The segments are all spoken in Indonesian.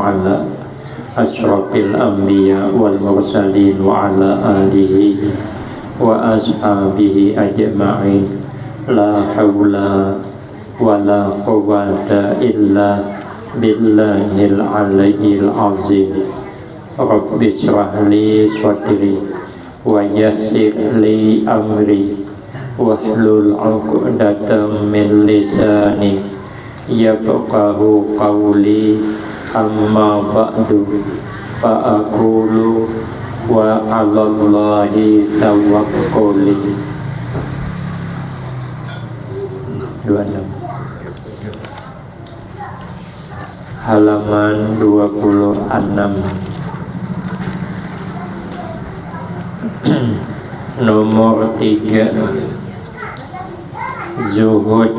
ala asyrafil anbiya wal mursalin wa ala alihi wa ashabihi ajma'in. La hawla wa la quwwata illa billahil aliyyil azim. Rabbi shrah li sadri wa yassir li amri wahlul 'uqdatam min lisani yafqahu qawli. Amma ba'du fa aqulu wa 'alallahi tawakkuli. 26 halaman 26 nomor 3. Zuhud.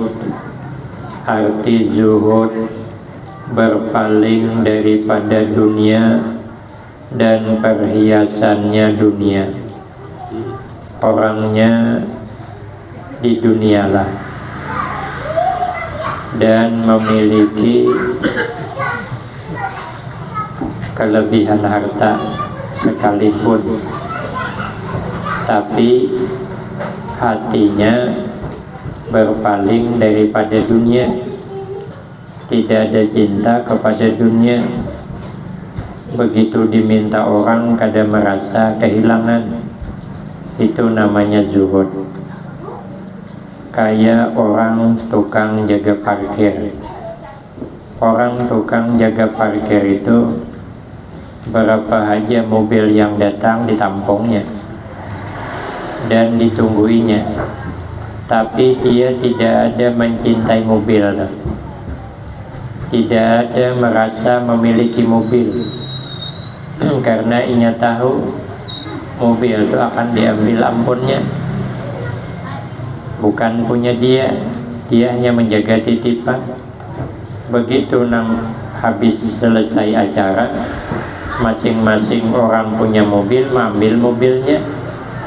Arti zuhud berpaling daripada dunia dan perhiasannya dunia. Orangnya di dunialah dan memiliki kelebihan harta sekalipun, tapi hatinya berpaling daripada dunia, tidak ada cinta kepada dunia. Begitu diminta orang kadang merasa kehilangan. Itu namanya zuhud. Kayak orang tukang jaga parkir. Orang tukang jaga parkir itu berapa aja mobil yang datang ditampungnya dan ditungguinya, tapi dia tidak ada mencintai mobil, tidak ada merasa memiliki mobil karena ia tahu mobil itu akan diambil ampunnya, bukan punya dia, dia hanya menjaga titipan. Begitu habis selesai acara, masing-masing orang punya mobil, mengambil mobilnya.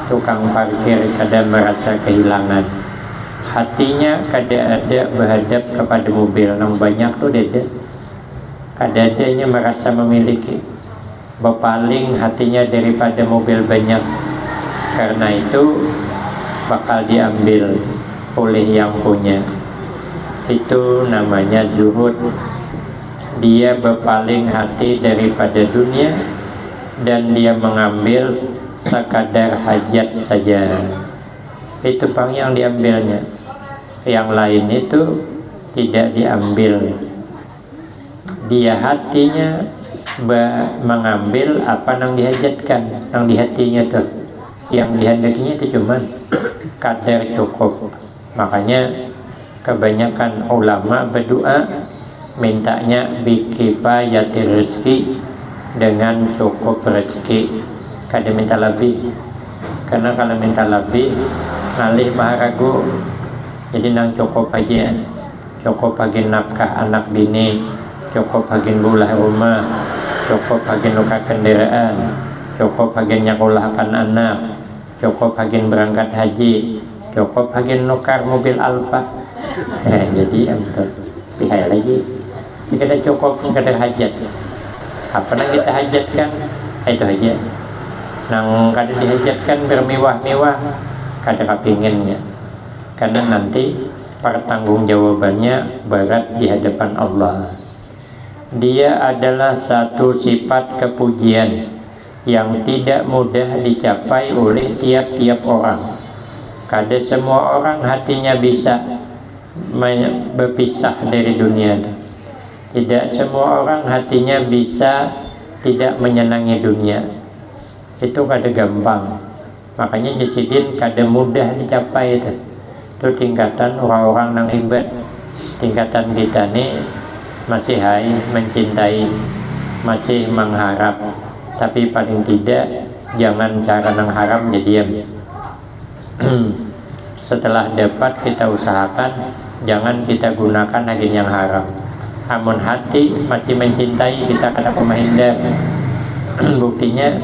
Tukang parkir kadang merasa kehilangan, hatinya kadang ada berhadap kepada mobil. Yang banyak tuh dede, kadang-kadangnya merasa memiliki, berpaling hatinya daripada mobil banyak. Karena itu bakal diambil oleh yang punya. Itu namanya zuhud. Dia berpaling hati daripada dunia dan dia mengambil sekadar hajat saja. Itu pang yang diambilnya. Yang lain itu tidak diambil. Dia hatinya mengambil apa yang dihajatkan, yang di hatinya tuh. Yang dihajatnya itu cuman kadar cukup. Makanya kebanyakan ulama berdoa mintanya bikifayati rezeki, dengan cukup rezeki. Kada minta lebih, karena kalau minta lebih ngalih maharagu. Jadi nang cukup aja, cukup bagi nafkah anak bini, cukup bagi bulah rumah, cukup bagi nuka kendaraan, cukup bagi nyakulahkan anak, cukup bagi berangkat haji, cukup bagi nukar mobil Alfa. Jadi untuk pihak lagi sekedar cukup, sekedar hajat. Apa yang kita hajatkan itu aja. Nang kada dihajatkan bermewah-mewah, kada kepinginnya, karena nanti pertanggungjawabannya berat di hadapan Allah. Dia adalah satu sifat kepujian yang tidak mudah dicapai oleh tiap-tiap orang. Kada semua orang hatinya bisa berpisah dari dunia. Tidak semua orang hatinya bisa tidak menyenangi dunia. Itu kada gampang. Makanya jasidin kada mudah dicapai itu. Itu tingkatan orang-orang yang hebat. Tingkatan kita nih masih hai mencintai, masih mengharap, tapi paling tidak jangan cara yang haram jadi diam. Setelah dapat kita usahakan, jangan kita gunakan lagi yang haram. Amun hati masih mencintai, kita kada menghindar. Buktinya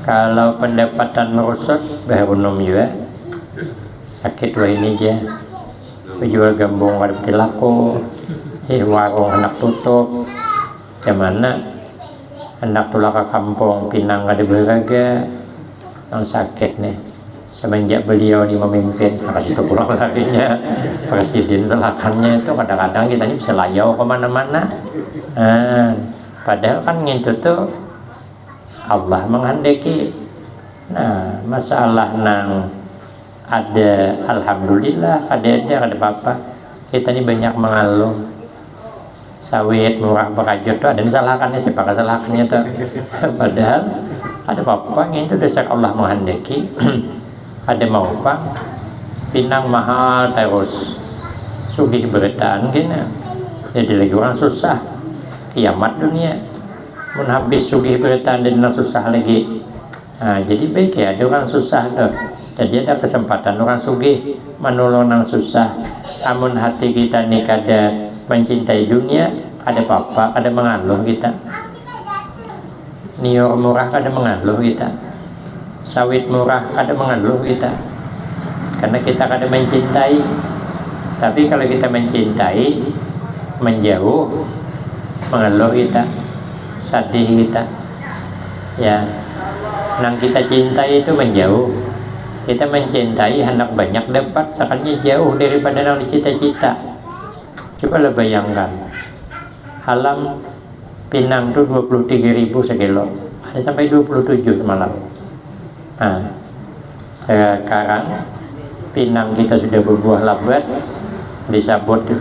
kalau pendapatan merosot baru nom juga sakit wah ini aja. Jual gambung kada laku, warung anak tutup. Gimana hendak tulah ke kampung Pinang ada beraga yang sakit nih semenjak beliau ini memimpin, maka itu pulang larinya presiden selakannya itu kadang-kadang kita ini bisa layau kemana-mana. Padahal kan itu tuh Allah menghendaki. Nah masalah nang ada alhamdulillah ada apa-apa, kita ini banyak mengeluh sawit murah berajut tuh ada yang salahkannya, siapa salahkannya tuh padahal ada apa-apa itu dasar Allah menghendaki. Ada mau apa Pinang mahal terus sugih beritaan gini, jadi lagi orang susah kiamat dunia mun habis sugih beritaan dan susah lagi. Nah jadi baik ya ada orang susah tuh, jadi ada kesempatan orang sugih menolong orang susah. Amun hati kita nih kada mencintai dunia, ada apa-apa ada mengaluh kita, nior murah kada mengaluh kita, sawit murah ada mengeluh kita karena kita kadang mencintai. Tapi kalau kita mencintai menjauh, mengeluh kita, sedih kita ya. Nang kita cintai itu menjauh, kita mencintai hendak banyak dapat sekalinya jauh daripada nang dicita-cita. Coba lo bayangkan halam Pinang itu 23.000 sekilo, ada sampai 27 semalam. Nah, sekarang Pinang kita sudah berbuah lebat,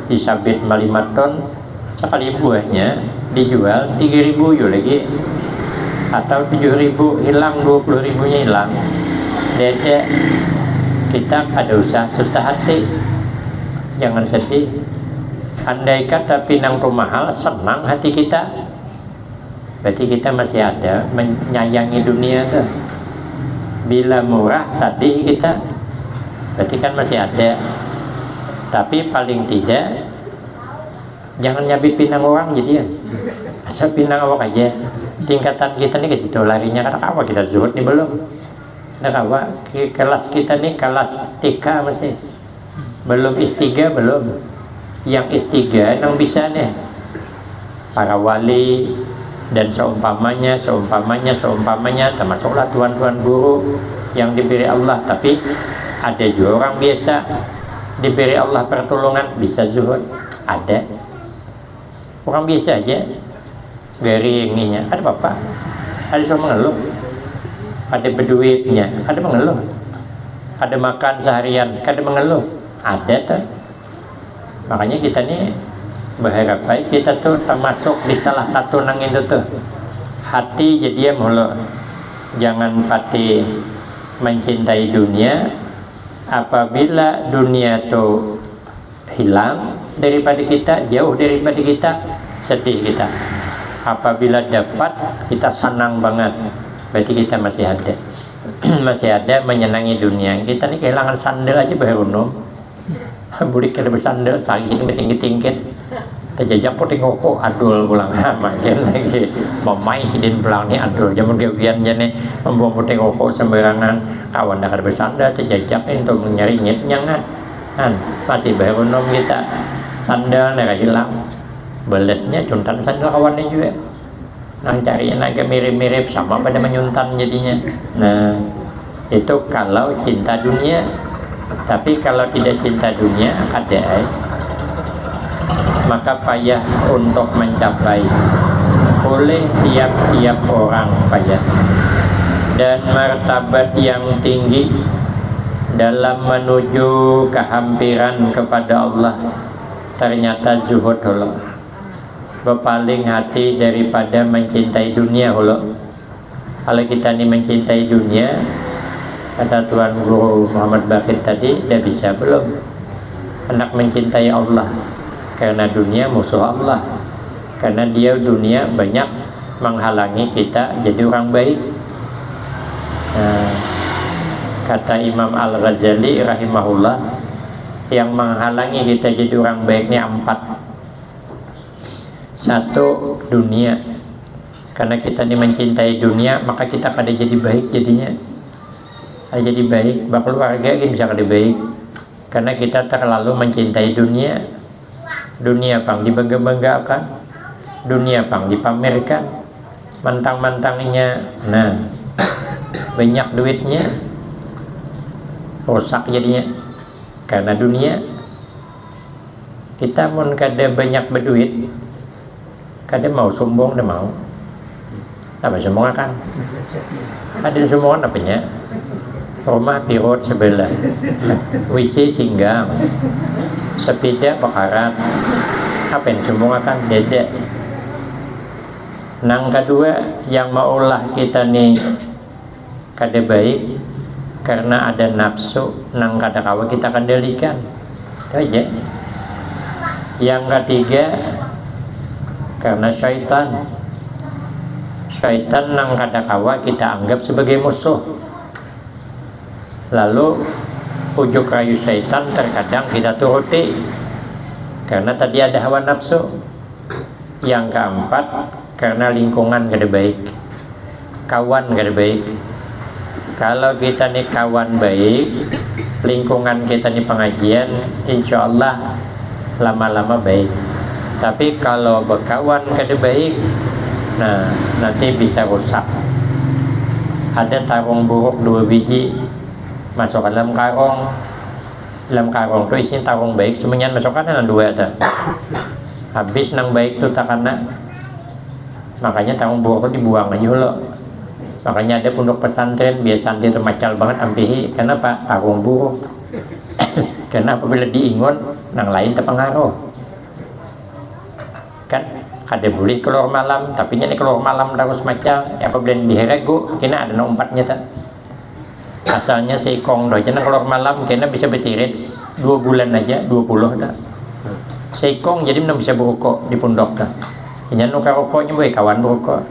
disabit 5 ton, sekali buahnya dijual 3.000 yuk lagi, atau 7.000 hilang, 20.000 nya hilang. Dede kita ada usaha susah hati, jangan sedih. Andai kata Pinang itu mahal, senang hati kita, berarti kita masih ada menyayangi dunia tuh. Bila murah sedih kita, berarti kan masih ada. Tapi paling tidak jangan nyabit Pinang orang jadi ya. Asal Pinang awak aja. Tingkatan kita nih ke situ larinya, karena apa kita zuhud nih belum. Nah apa kelas kita nih kelas TK masih belum S3 belum. Yang S3 yang bisa nih para wali dan seumpamanya termasuklah tuan-tuan guru yang diberi Allah. Tapi ada juga orang biasa diberi Allah pertolongan bisa zuhud, ada orang biasa aja dari ininya ada bapak, ada yang mengeluh, ada berduitnya, ada mengeluh, ada makan seharian, ada mengeluh, ada tuh. Makanya kita nih berharap baik kita tuh termasuk di salah satu nang itu tuh hati jadi mulu, jangan pati mencintai dunia. Apabila dunia tuh hilang daripada kita, jauh daripada kita, sedih kita. Apabila dapat kita senang banget, berarti kita masih ada masih ada menyenangi dunia. Kita nih kehilangan sandal aja beruntung, budik kita bersandal saking tinggi-tinggi terjajak putih ngoko adul pulang makin lagi mamai sidin pulang nih adul zaman gawian nih membuang putih ngoko sembarangan kawan dah bersandar terjajak untuk mencari nyetnya kan masih beruntung kita sandal nih hilang belesnya cuntan sandal kawannya juga nang carinya agak mirip-mirip sama pada menyuntan jadinya. Nah itu kalau cinta dunia. Tapi kalau tidak cinta dunia ada maka payah untuk mencapai. Oleh tiap-tiap orang payah. Dan martabat yang tinggi dalam menuju kehampiran kepada Allah ternyata zuhud holo, berpaling hati daripada mencintai dunia holo. Kalau kita ini mencintai dunia, kata Tuan Guru Muhammad Bakir tadi, dia bisa belum hendak mencintai Allah, karena dunia musuh Allah, karena dia dunia banyak menghalangi kita jadi orang baik. Nah, kata Imam Al-Ghazali rahimahullah, yang menghalangi kita jadi orang baik ini 4. 1, dunia. Karena kita ini mencintai dunia, maka kita pada jadi baik jadinya. Jadi baik, keluarga ini bisa jadi baik. Karena kita terlalu mencintai dunia. Dunia pang dibangga-banggakan, dunia pang dipamerkan. mantang-mantangnya, nah banyak duitnya, rusak jadinya karena dunia. Kita mun kada banyak berduit, kada mau sombong, dah mau apa sombong kan? Ada sombongan apanya? Rumah pirot sebelah, WC singgang, sepeda bakarat, apa yang sombong kan? Dede. Nang kedua yang maulah kita nih kada baik karena ada nafsu, nang kada kawa kita kendalikan, itu aja. Yang ketiga karena syaitan nang kada kawa kita anggap sebagai musuh, lalu ujuk rayu syaitan terkadang kita turuti karena tadi ada hawa nafsu. Yang keempat karena lingkungan kada baik, kawan kada baik. Kalau kita nih kawan baik, lingkungan kita nih pengajian, insya Allah lama-lama baik. Tapi kalau berkawan kada baik, nah nanti bisa rusak. Ada tarung buruk 2 biji masuk ke dalam karung, itu isinya tarung baik, semuanya masukkan dalam 2 ada. Habis nang baik itu tak kena, makanya tarung buruk itu dibuang aja loh. Makanya ada pondok pesantren biasa santri termacal banget ampihi. Kenapa? Tarung buruk. Karena apabila diingon, nang lain terpengaruh. Kan kada boleh keluar malam, tapi ini keluar malam terus macal. Apabila diherego, kena ada nompatnya tak. Asalnya seikong doh, jangan keluar malam, kena bisa betirit 2 bulan aja, 20 dah. Seikong jadi mana bisa berukok di pondok dah. Jangan nuka rokoknya boleh kawan berukok.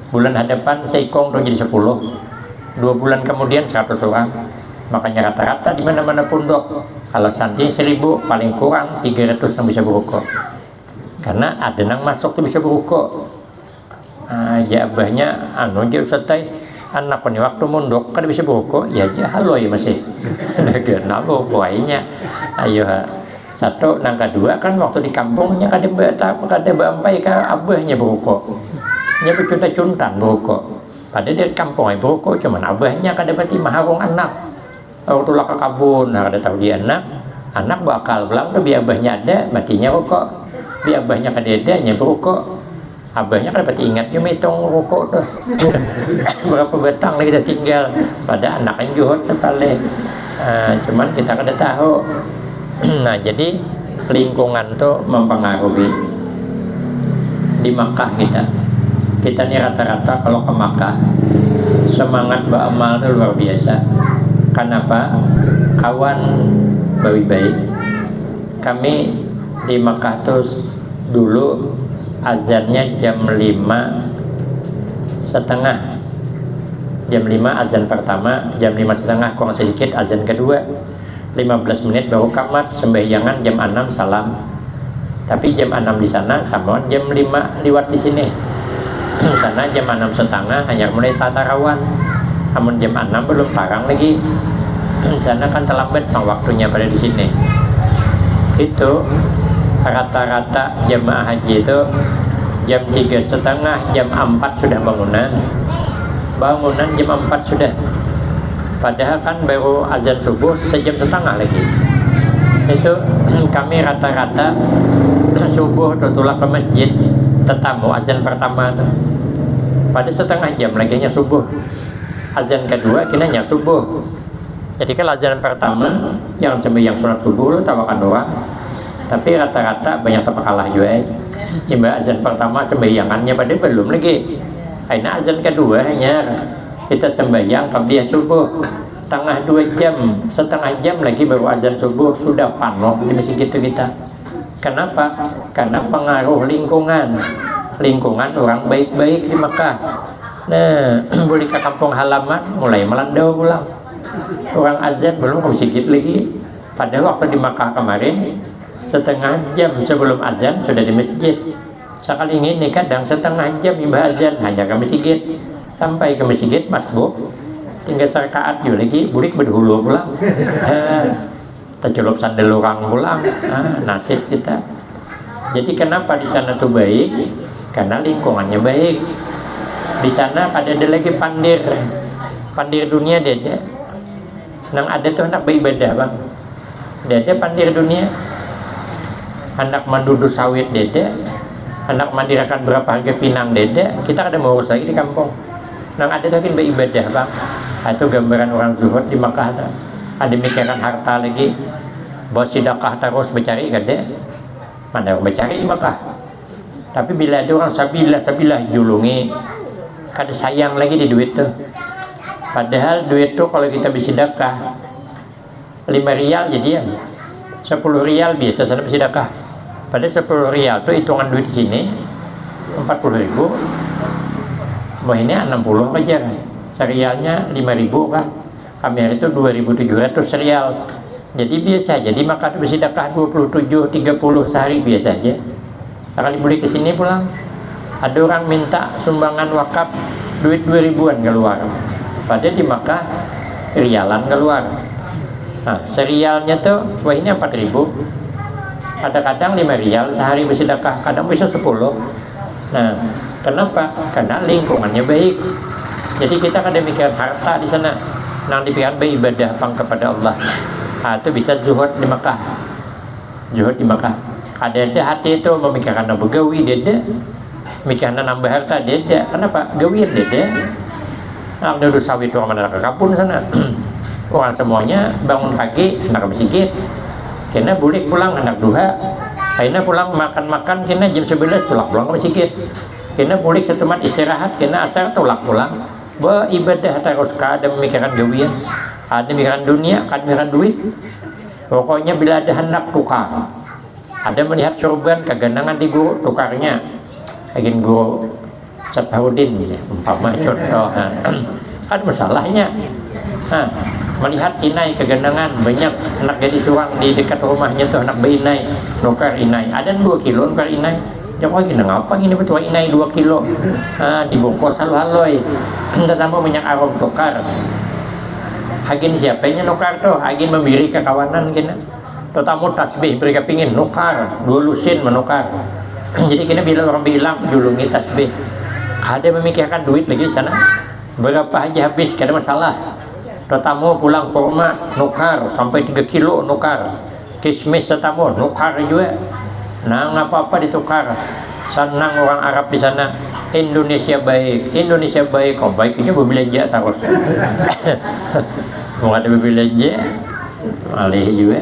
Bulan hadapan seikong doh jadi 10. 2 bulan kemudian 100 orang. Makanya rata-rata di mana-mana pondok kalau santri 1000 paling kurang 300 yang bisa berukok. Karena ada nang masuk tuh bisa berukok. Ya abahnya aja ustazai anak ni waktu mondok kan bisa berukok ya aja halo ya masih. Kenapa poinnya? Ayo satu nang kedua kan waktu di kampungnya kada bampai ka abahnya berukok. Nya bercunta-cuntan berukok. Padahal dia kampung ay berukok cuman abahnya kada berarti maharung anak. Waktu lah ke kabun, nah, ada tahu dia anak bakal bilang tuh biar abahnya ada, matinya rokok. Biar abahnya kadedanya berokok. Abahnya kan berarti ingat dia metong rokok tuh. Berapa batang lagi kita tinggal. Pada anak yang juhud setale. Cuman kita kada tahu. Nah jadi lingkungan tuh mempengaruhi. Di Makkah kita nih rata-rata kalau ke Makkah semangat beramal tuh luar biasa. Kenapa? Kawan baik-baik. Kami di Makkah tuh dulu azannya jam 5:30. Jam 5 azan pertama, jam 5:30 kurang sedikit azan kedua. 15 menit baru kamat, sembahyangan jam 6 salam. Tapi jam 6 di sana sama jam 5 lewat di sini. Sana jam 6:30 hanya mulai tatarawan. Namun jam 6 belum tarang lagi. Sana kan terlambat waktunya pada di sini. Itu rata-rata jemaah haji itu jam 3:30, jam 4 sudah bangunan jam 4 sudah. Padahal kan baru azan subuh sejam setengah lagi. Itu kami rata-rata subuh tutulak ke masjid tetamu azan pertama pada setengah jam lagi nya subuh. Azan kedua kinanya subuh. Jadi kalau azan pertama yang sembahyang sholat subuh tawakan orang. Tapi rata-rata banyak terpakalah juga. Imba azan pertama sembahyangannya pada belum lagi. Aina azan kedua hanya kita sembahyang qabliyah subuh setengah jam lagi baru azan subuh sudah panuh di masjid kita. Kenapa? Karena pengaruh lingkungan orang baik-baik di Makkah. Nah, boleh ke kampung halaman mulai melandau pulang. Orang azan belum ke masjid lagi. Pada waktu di Makkah kemarin setengah jam sebelum azan sudah di masjid. Sekali ini kadang setengah jam imbah azan hanya ke masjid. Sampai ke masjid masbuk tinggal serkaat juga lagi burik berdahulu pulang. Tercelup sandal orang pulang. Nasib kita. Jadi kenapa di sana tuh baik? Karena lingkungannya baik. di sana ada lagi pandir dunia dede. Nang ada tuh anak beribadah bang, dede pandir dunia, anak mandudu sawit dede, anak mandirakan berapa harga pinang dede. Kita ada mau urus lagi di kampung. Nang ada tuh beribadah bang. Itu gambaran orang zuhud di Makkah. Ada mikiran harta lagi, bos sedekah terus mencari gede. Mana orang mencari di Makkah. Tapi bila ada orang sabilah julungi, kada sayang lagi di duit tuh. Padahal duit tuh kalau kita bersedekah 5 rial jadi ya 10 rial biasa sana bersedekah. Padahal 10 rial tuh hitungan duit di sini 40.000. Wah ini 60 aja kan. Serialnya 5.000 kan. Kami hari itu 2.700 serial. Jadi biasa aja. Jadi maka bersedekah 27, 30 sehari biasa aja. Sekali beli ke sini pulang, ada orang minta sumbangan wakaf duit 2.000-an keluar. Padahal di Makkah rialan keluar. Nah, serialnya tuh wah ini 4.000. Kadang-kadang 5 rial sehari bersedekah, kadang bisa 10. Nah, kenapa? Karena lingkungannya baik. Jadi kita kada mikir harta di sana, nang dipikirkan beribadah pang kepada Allah. Nah, itu bisa zuhud di Makkah. Zuhud di Makkah. Ada hati itu memikirkan begawi dede, mikirkan nambah harta dede. Kenapa? Gawian dede. Nang dulu sawit orang mana ke kampung sana. Orang semuanya bangun pagi nak ke masjid. Kena bulik pulang anak duha. Kena pulang makan-makan kena jam 11 pulang ke masjid. Kena bulik setemat istirahat, kena asar pulang. Beribadah terus, kada memikirkan gawian, ada memikirkan dunia, kada memikirkan duit. Pokoknya bila ada hendak tukar, ada melihat sorban keganangan di guru, tukarnya ingin guru Satahudin ya, umpama contoh. Kan masalahnya melihat inai keganangan banyak anak jadi surang di dekat rumahnya tuh anak berinai nukar inai ada 2 kilo nukar inai. Jangan gini ngapa ini betul inai 2 kilo dibungkus haloi tetapi banyak arom tukar. Hagin siapanya nukar tuh, hagin memberi ke kawanan gini. Tetamu tasbih mereka pingin nukar, 2 lusin menukar. Jadi kini bila orang bilang julungi tasbih, ada memikirkan duit lagi di sana. Berapa aja habis, kada masalah. Tetamu pulang ke rumah nukar sampai 3 kilo nukar. Kismis tetamu nukar juga. Nah, apa-apa ditukar. Senang orang Arab di sana. Indonesia baik, oh baiknya berbelanja terus. Mau ada berbelanja, malih juga.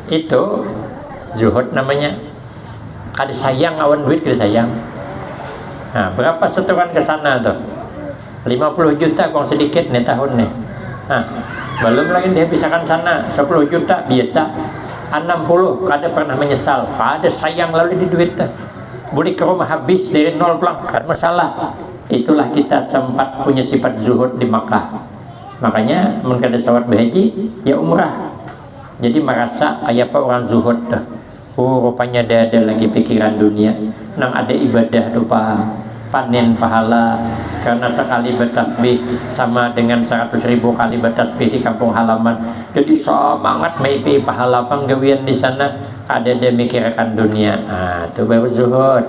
Itu zuhud namanya. Kada sayang awan duit, kada sayang. Nah, berapa setoran ke sana tuh? 50 juta kong sedikit nih tahun nih. Belum lagi dia bisakan sana 10 juta biasa. 60 kada pernah menyesal, kada sayang lalu di duit tuh. Boleh ke rumah habis dari nol pulang, kada masalah. Itulah kita sempat punya sifat zuhud di Makkah. Makanya kada sawat berhaji ya umrah. Jadi merasa kayak apa orang zuhud tuh. Rupanya ada lagi pikiran dunia. Nang ada ibadah tuh panen pahala karena sekali bertasbih sama dengan 100.000 kali bertasbih di kampung halaman. Jadi semangat maipi pahala penggawian di sana. Ada dia mikirkan dunia. Itu baru zuhud.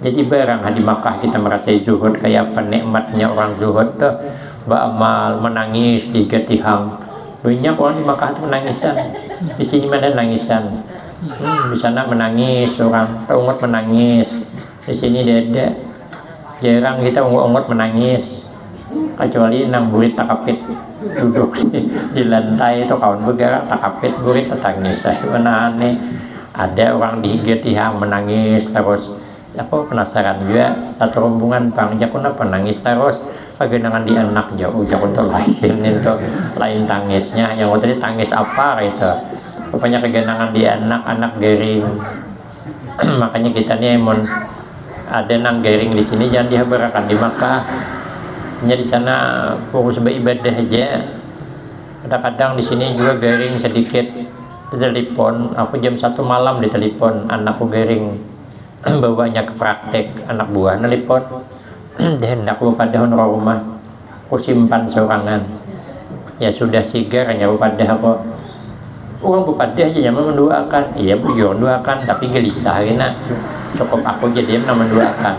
Jadi barang di Makkah kita merasa zuhud kayak apa nikmatnya orang zuhud tuh. Beramal menangis di Getihang. Banyak orang di Makkah itu menangisan. Di sini mana nangisan. Di sana menangis orang, ungut menangis. Di sini dede. Jarang kita ungut menangis. Kecuali nang burit takapit duduk di lantai itu kawan bergerak takapit burit tetangis. Mana aneh. Ada orang di Getihang menangis terus. Aku penasaran juga satu rombongan Bang Jakuna penangis terus. Kegenangan di anak jauh tuh lain itu lain tangisnya yang tadi tangis apa itu rupanya kegenangan di anak garing. Makanya kita nih mon ada nang garing di sini jangan dihabarakan di Makkah hanya di sana fokus beribadah aja. Kadang-kadang di sini juga garing sedikit telepon aku jam 1 malam ditelepon anakku garing bawanya ke praktek anak buah nelpon dia hendak lupa dahon rumah aku simpan sorangan ya sudah sigar hanya lupa dah kok uang bupadah aja yang mendoakan iya beliau mendoakan tapi gelisah kena cukup aku jadi yang mendoakan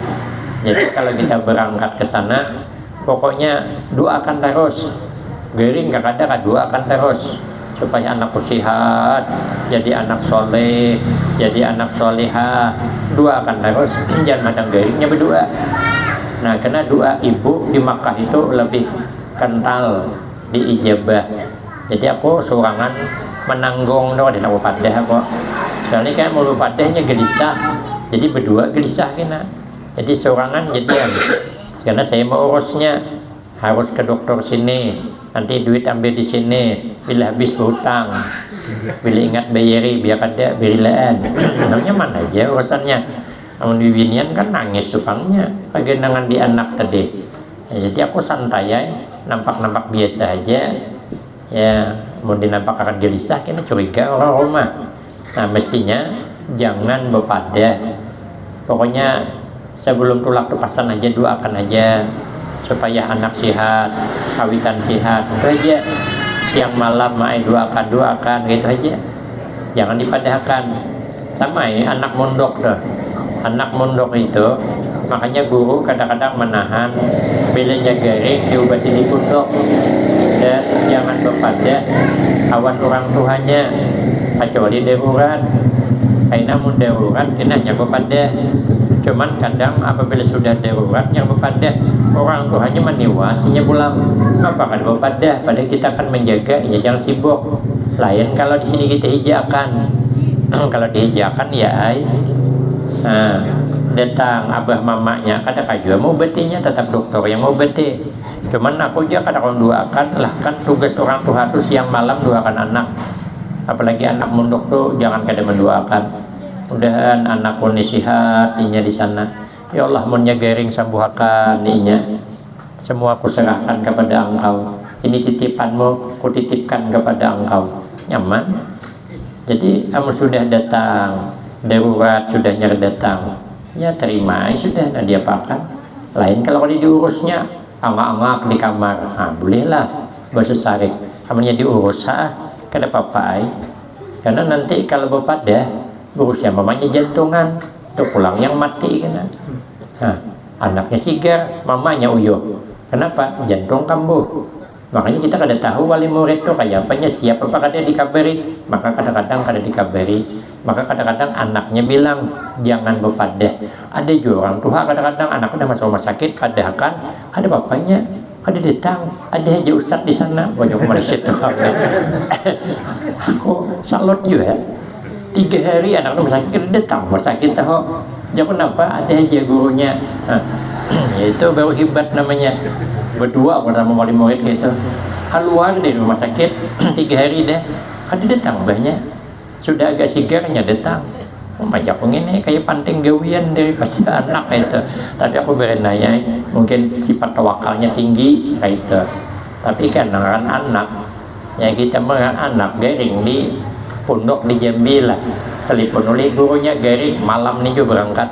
Jadi kalau kita berangkat ke sana, pokoknya doakan terus. Gering gak ada, doakan terus supaya anakku sehat, jadi anak soleh, jadi anak soleha. Doakan terus, jangan madang geringnya berdoa. Nah, karena doa ibu di Makkah itu lebih kental diijabah. Jadi aku sorangan menanggung doa di Nabu Padah kok. Soalnya kan mau padahnya gelisah, jadi berdua gelisah kena. Jadi sorangan jadian. Karena saya mau urusnya harus ke dokter sini, nanti duit ambil di sini, bila habis hutang, bila ingat bayari biar ada berilaan. Namanya mana aja urusannya. Namun bibinian kan nangis supangnya, kegenangan di anak tadi. Ya, jadi aku santai ya, nampak-nampak biasa aja. Ya, mau dinampak akan gelisah, kena curiga orang rumah. Nah, mestinya jangan berpada. Pokoknya sebelum tulak lepasan aja doakan aja supaya anak sehat, kawitan sehat. Itu aja. Yang malam main doakan gitu aja. Jangan dipadahkan. Sama ya anak mondok tuh. Anak mondok itu makanya guru kadang-kadang menahan bilanya garing diobati di pondok. Dan jangan berpada awan orang tuanya kecuali darurat. Karena mun darurat kena hanya berpada. Cuman kadang apabila sudah darurat yang berpada orang tuanya meniwasinya pulang. Apa kan berpada? Padahal kita akan menjaga, ya jangan sibuk. Lain kalau di sini kita hijakan. Kalau dihijakan ya nah, datang abah mamanya kadang juga mau betinya tetap dokter yang mau beti. Cuman aku aja kadang doakan lah, kan tugas orang tua tuh siang malam doakan anak. Apalagi anak mondok tuh jangan kadang mendoakan. Mudahan anakku ini sehat inya di sana. Ya Allah munnya garing sambuhakan inya. Semua aku serahkan kepada Engkau. Ini titipanmu, ku titipkan kepada Engkau. Nyaman. Jadi kamu sudah datang, darurat sudah nyari datang. Ya terima, sudah nah dia pakan. Lain kalau diurusnya angak-angak di kamar. Ah, bolehlah bahasa sarik. Kamunya diurus kada apa-apa. Karena nanti kalau berpada urusnya mamanya jantungan, tuh pulang yang mati kena. Nah, anaknya sigar, mamanya uyuh. Kenapa? Jantung kambuh. Makanya kita kada tahu wali murid tuh kayak apanya, siap apa kada dikabari. Maka kadang-kadang kada dikabari. Maka kadang-kadang anaknya bilang jangan berpadah. Ada juga orang tua kadang-kadang anak udah masuk rumah sakit padahkan ada bapaknya, ada datang, ada aja ustad di sana. Banyak Malaysia tuh. Aku salut juga. 3 hari anak rumah sakit datang rumah sakit tahu. Jangan kenapa ada aja gurunya. Nah, itu baru hebat namanya. Berdua bersama wali murid gitu. Keluar dari rumah sakit 3 hari dah. Ada datang banyak. Sudah agak sigarnya datang. Oh, macam ini kayak panting gawian dari pas anak itu. Tapi aku berenaya mungkin sifat tawakalnya tinggi kayak itu. Tapi kan anak ya kita mengan anak garing di pondok di Jambi lah. Telepon oleh gurunya garing malam nih juga berangkat.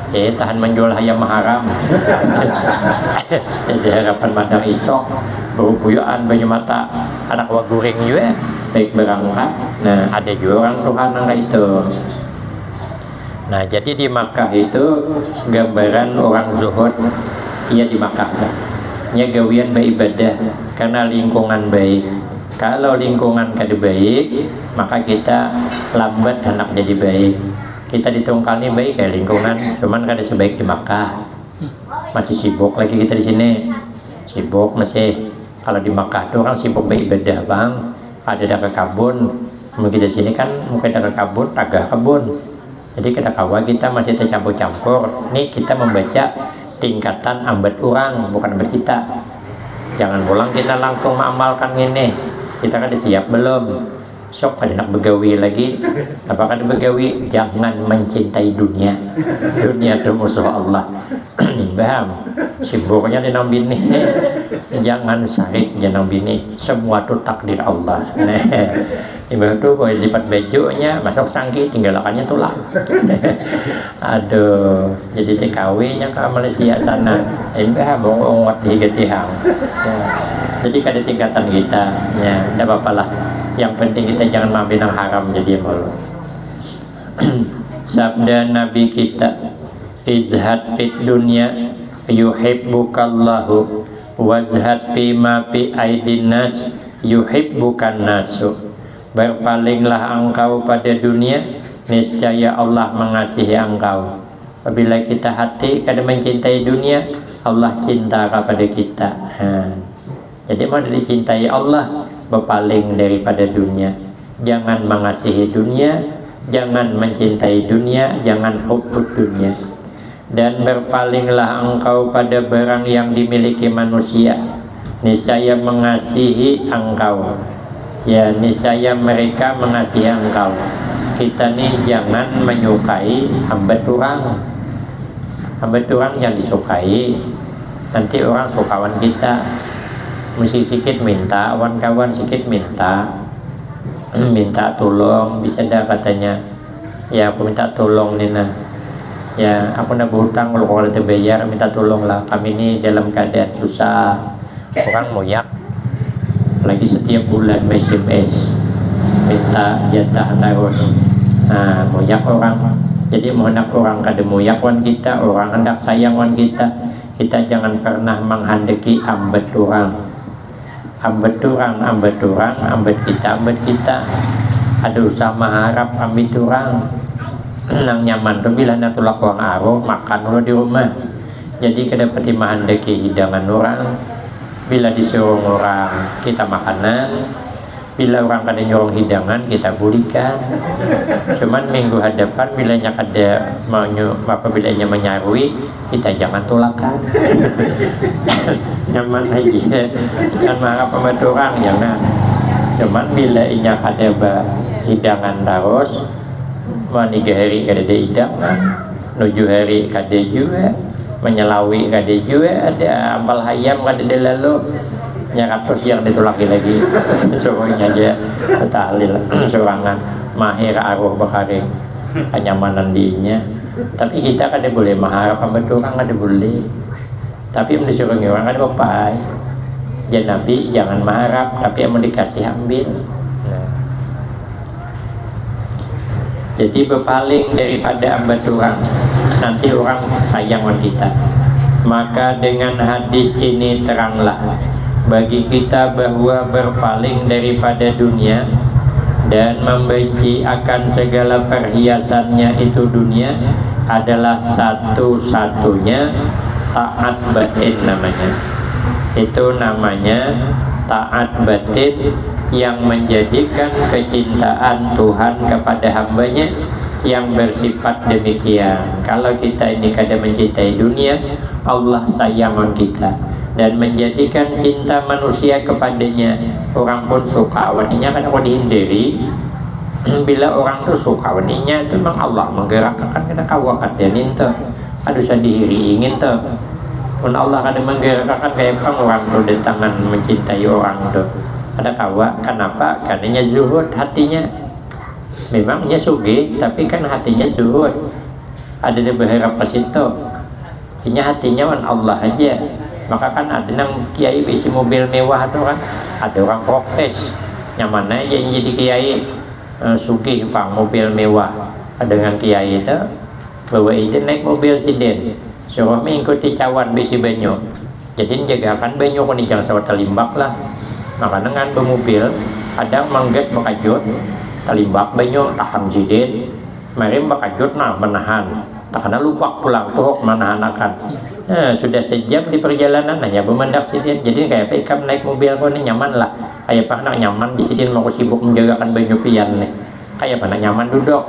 Tahan menjual ayam haram. Jadi harapan madang isok berupuyaan banyak mata anak waguring juga baik berangkat. Nah ada juga orang Tuhan yang itu. Nah jadi di Makkah itu gambaran orang zuhud. Ia di Makkah nya gawian beribadah karena lingkungan baik. Kalau lingkungan kada baik maka kita lambat anak jadi baik. Kita ditungkal nih baik kayak lingkungan, cuman kada sebaik di Makkah. Masih sibuk lagi kita di sini. Sibuk masih. Kalau di Makkah tuh orang sibuk beribadah bang. Ada ke kabun. Mungkin di sini kan mungkin ada ke kabun, tagah kabun. Jadi kita kawa kita masih tercampur-campur. Nih kita membaca tingkatan ambat orang, bukan ambat kita. Jangan pulang kita langsung mengamalkan ini. Kita kan siap belum? Sok ada nak begawi lagi. Apakah ada begawi? Jangan mencintai dunia. Dunia itu musuh Allah. Paham? Sibuknya di nang bini. Jangan sarik jangan bini. Semua itu takdir Allah. Ibarat itu kalau lipat bajunya masuk sangki tinggalakannya tulang. Aduh, jadi TKW nya ke Malaysia sana. Paham? Ongot di getihang. Jadi kada tingkatan kita. Ya, tidak apa-apa lah. Yang penting kita jangan mampir yang haram jadi malu. Sabda Nabi kita izhad fid dunya yuhibbukallahu wazhad fima fi aidin nas yuhibbukan nasu. Berpalinglah engkau pada dunia, niscaya Allah mengasihi engkau. Apabila kita hati kada mencintai dunia, Allah cinta kepada kita. Jadi mau dicintai Allah, berpaling daripada dunia. Jangan mengasihi dunia, jangan mencintai dunia, jangan hubbud dunia. Dan berpalinglah engkau pada barang yang dimiliki manusia, niscaya mengasihi engkau. Ya, niscaya mereka mengasihi engkau. Kita nih jangan menyukai hamba Tuhan. Hamba Tuhan yang disukai, nanti orang sukawan kita. Mesti sikit minta, kawan-kawan sikit minta tolong, bisa dah katanya. Ya aku minta tolong Nina. Ya aku nak berhutang, kalau terbayar minta tolong lah. Kami ini dalam keadaan susah. Orang moyak lagi setiap bulan SMS minta jatah terus. Nah moyak orang. Jadi mohon orang kada moyak wan kita, orang hendak sayang wan kita. Kita jangan pernah menghendaki ambet orang. Ambet kita ada usaha mengharap ambet orang nang nyaman tu bila nak tolak orang aruh makan dulu di rumah. Jadi kedapati menghendaki hidangan orang, bila disuruh orang kita makanan, bila orang kada nyuruh hidangan kita berikan. Cuman minggu hadapan bila nyak ada apabila nya menyarui, kita jangan tolakan. Nyaman aja, jangan marah sama orang jangan. Cuman bila nyak ada hidangan terus, mani hari kada ada hidangan, 7 hari kada juga, menyelawi kada juga, ada ambal hayam kada ada lalu. Nyaratus yang ditolak lagi suruhnya aja tahlil sorangan mahir aruh bakaring kenyamanan dinya. Tapi kita kada boleh maharap sama orang, kada boleh. Tapi yang disuruh orang kada apa-apa. Ya Nabi jangan maharap, tapi yang dikasih ambil. Jadi berpaling daripada ambat orang, nanti orang sayang kita. Maka dengan hadis ini teranglah bagi kita bahwa berpaling daripada dunia dan membenci akan segala perhiasannya itu dunia adalah satu-satunya taat batin namanya. Itu namanya taat batin yang menjadikan kecintaan Tuhan kepada hambanya yang bersifat demikian. Kalau kita ini kada mencintai dunia, Allah sayang kita dan menjadikan cinta manusia kepadanya. Orang pun suka waninya kan aku dihindari. Bila orang tu suka waninya itu memang Allah menggerakkan kita kawakat dan itu aduh sadiri ingin tu pun Allah kada menggerakkan kayak orang tu dengan mencintai orang tu ada kawa. Kenapa? Karena zuhud hatinya. Memangnya sugih tapi kan hatinya zuhud. Ada dia berharap ke situ. Hatinya wan Allah aja. Maka kan ada nang kiai isi mobil mewah tu kan, ada orang protes nyaman aja yang jadi kiai sugih pang mobil mewah. Ada dengan kiai itu bawa izin naik mobil siden, suruh mengikuti cawan bisi banyu. Jadi jagakan banyu kan jangan sawat talimbak lah. Maka dengan bermobil ada manggas bakajut talimbak banyu tahan siden, mari bakajut nah menahan. Tak kena lupa pulang tuh menahan akan. Sudah sejam di perjalanan hanya bermendak sidin. Jadi kayak pekam naik mobil kau ni nyaman lah. Kayak pak nak nyaman di sidin mau sibuk menjagakan banyu pian nih. Kayak pak nak nyaman duduk.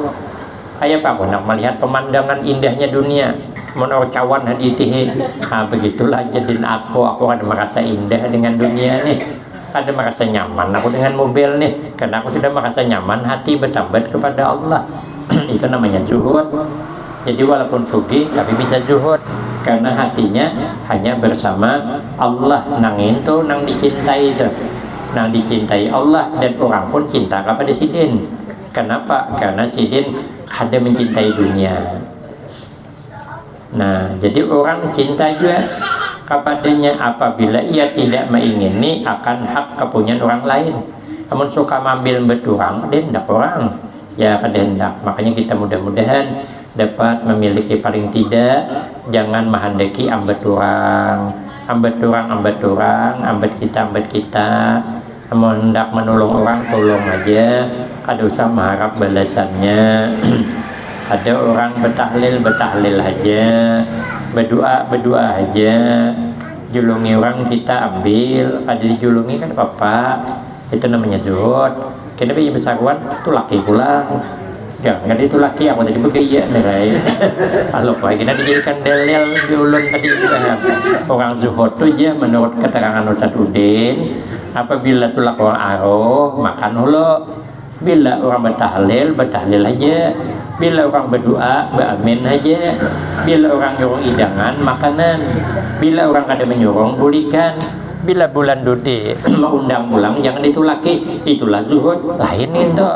Kayak pak nak melihat pemandangan indahnya dunia. Menurut cawan haditihi. Begitulah jadi aku ada merasa indah dengan dunia nih. Ada merasa nyaman aku dengan mobil nih. Karena aku sudah merasa nyaman, hati bertambat kepada Allah. Itu namanya zuhud. Jadi walaupun sugih tapi bisa zuhud karena hatinya hanya bersama Allah. Nang itu nang dicintai itu, nang dicintai Allah dan orang pun cinta kepada sidin. Kenapa? Karena sidin ada mencintai dunia. Nah, jadi orang cinta juga kepadanya apabila ia tidak mengingini akan hak kepunyaan orang lain. Namun suka mengambil beturang, dia hendak orang. Ya kada hendak. Makanya kita mudah-mudahan dapat memiliki paling tidak jangan menghendaki ambet orang, ambet kita hendak menolong orang tolong aja, kada usah mengharap balasannya. Ada orang betahlil aja, berdoa aja, julungi orang kita ambil, ada dijulungi kan apa, itu namanya zuhud. Kena bayi besarwan tu laki pulang, jangan itu laki aku tadi begaya nih. Kalau kita dijadikan dalil julun tadi orang zuhud tu aja menurut keterangan Ustaz Udin, apabila tulak orang aroh makan hulu, bila orang bertahlil aja, bila orang berdoa beramin aja, bila orang nyurung hidangan makanan, bila orang kada menyurung bulikan, bila bulan dudi mengundang pulang jangan ditulaki, itulah zuhud. Lain itu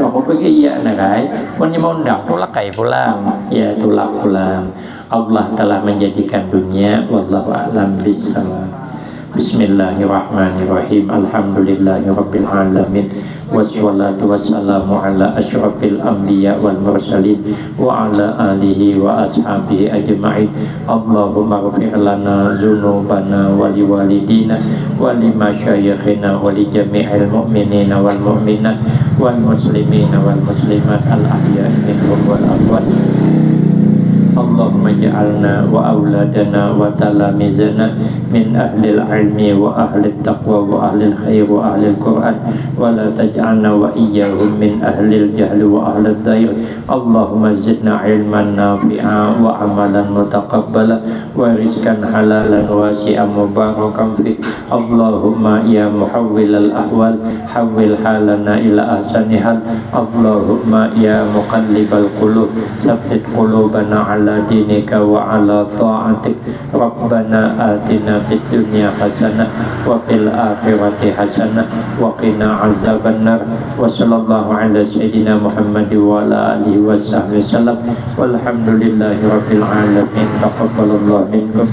aku pergi ya narai punya mengundang tulakai pulang ya tulak pulang. Allah telah menjadikan dunia wallahu a'lam bishawab. Bismillahirrahmanirrahim. Alhamdulillahirabbil alamin. Wassalatu wassalamu ala asyrafil anbiya wal mursalin wa ala alihi wa ashabihi ajma'in. Allahumma ighfir lana dzunubana wa liwalidina wa limasyayikhina wa li jami'il mu'minina wal mu'minat wal muslimina wal muslimat al ahya'i minhum wal amwat. Allahumma ja'alna wa auladana wa talamizana min ahlil ilmi wa ahlil taqwa wa ahlil khair wa ahlil quran wa la taj'alna wa iyyahum min ahlil jahli wa ahlil dayr. Allahumma zidna ilman nafi'a wa amalan mutaqabbala wa rizqan halalan wasi'an mubarakan fi. Allahumma ya muhawwilal ahwal hawwil halana ila ahsanihal. Allahumma ya muqallibal qulub tsabbit qulubana ala dinika wa ala ta'atik. Rabbana atina fid dunya hasanah wa fil akhirati hasanah wa qina azabannar. Wa sallallahu ala sayyidina Muhammad wa ala alihi wa sahbihi wasallam. Walhamdulillahi rabbil alamin. Taqabbalallahu minkum.